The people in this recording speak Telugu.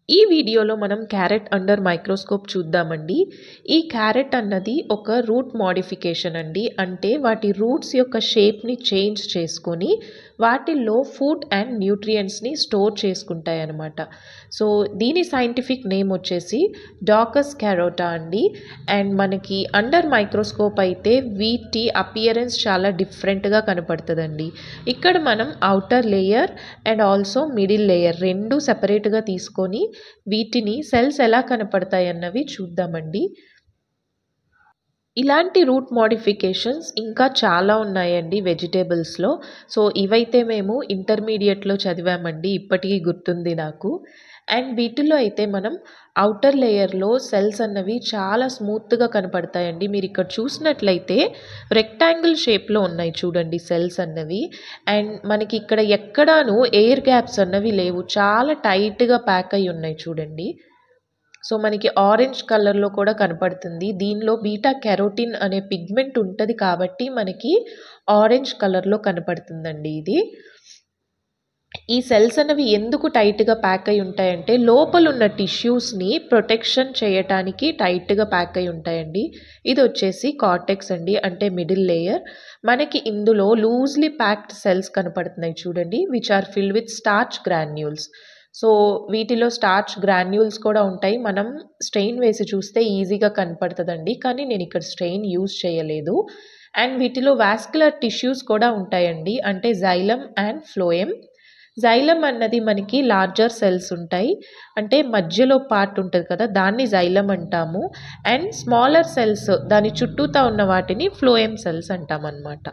ఈ వీడియోలో మనం క్యారెట్ అండర్ మైక్రోస్కోప్ చూద్దామండి. ఈ క్యారెట్ అన్నది ఒక రూట్ మోడిఫికేషన్ అండి. అంటే వాటి రూట్స్ యొక్క షేప్ని చేంజ్ చేసుకొని వాటిల్లో ఫుడ్ అండ్ న్యూట్రియంట్స్ని స్టోర్ చేసుకుంటాయి అన్నమాట. సో దీని సైంటిఫిక్ నేమ్ వచ్చేసి డాకస్ క్యారోటా అండి. అండ్ మనకి అండర్ మైక్రోస్కోప్ అయితే వీటి అపియరెన్స్ చాలా డిఫరెంట్గా కనపడుతుందండి. ఇక్కడ మనం outer layer and also middle layer రెండు సెపరేట్గా తీసుకొని వీటిని సెల్స్ ఎలా కనపడతాయి అన్నవి చూద్దామండి. ఇలాంటి రూట్ మోడిఫికేషన్స్ ఇంకా చాలా ఉన్నాయండి వెజిటేబుల్స్లో. సో ఇవైతే మేము ఇంటర్మీడియట్లో చదివామండి, ఇప్పటికీ గుర్తుంది నాకు. అండ్ వీటిలో అయితే మనం అవుటర్ లేయర్లో సెల్స్ అన్నవి చాలా స్మూత్గా కనపడతాయండి. మీరు ఇక్కడ చూసినట్లయితే రెక్టాంగిల్ షేప్లో ఉన్నాయి చూడండి సెల్స్ అన్నవి. అండ్ మనకి ఇక్కడ ఎక్కడాను ఎయిర్ గ్యాప్స్ అన్నవి లేవు, చాలా టైట్గా ప్యాక్ అయి ఉన్నాయి చూడండి. సో మనకి ఆరెంజ్ కలర్లో కూడా కనపడుతుంది. దీనిలో బీటా కెరోటిన్ అనే పిగ్మెంట్ ఉంటుంది కాబట్టి మనకి ఆరెంజ్ కలర్లో కనపడుతుందండి ఇది. ఈ సెల్స్ అనేవి ఎందుకు టైట్గా ప్యాక్ అయి ఉంటాయంటే లోపల ఉన్న టిష్యూస్ని ప్రొటెక్షన్ చేయటానికి టైట్గా ప్యాక్ అయి ఉంటాయండి. ఇది వచ్చేసి కార్టెక్స్ అండి, అంటే మిడిల్ లేయర్. మనకి ఇందులో లూజ్లీ ప్యాక్డ్ సెల్స్ కనపడుతున్నాయి చూడండి, which are filled with starch granules. So వీటిలో స్టార్చ్ గ్రాన్యూల్స్ కూడా ఉంటాయి. మనం స్ట్రెయిన్ వేసి చూస్తే ఈజీగా కనపడుతుందండి, కానీ నేను ఇక్కడ స్ట్రెయిన్ యూజ్ చేయలేదు. అండ్ వీటిలో వాస్కులర్ టిష్యూస్ కూడా ఉంటాయండి, అంటే జైలం అండ్ ఫ్లోయమ్. జైలం అన్నది మనకి లార్జర్ సెల్స్ ఉంటాయి, అంటే మధ్యలో పార్ట్ ఉంటుంది కదా, దాన్ని జైలం అంటాము. అండ్ స్మాలర్ సెల్స్ దాని చుట్టూతా ఉన్న వాటిని ఫ్లోయమ్ సెల్స్ అంటాం అన్నమాట.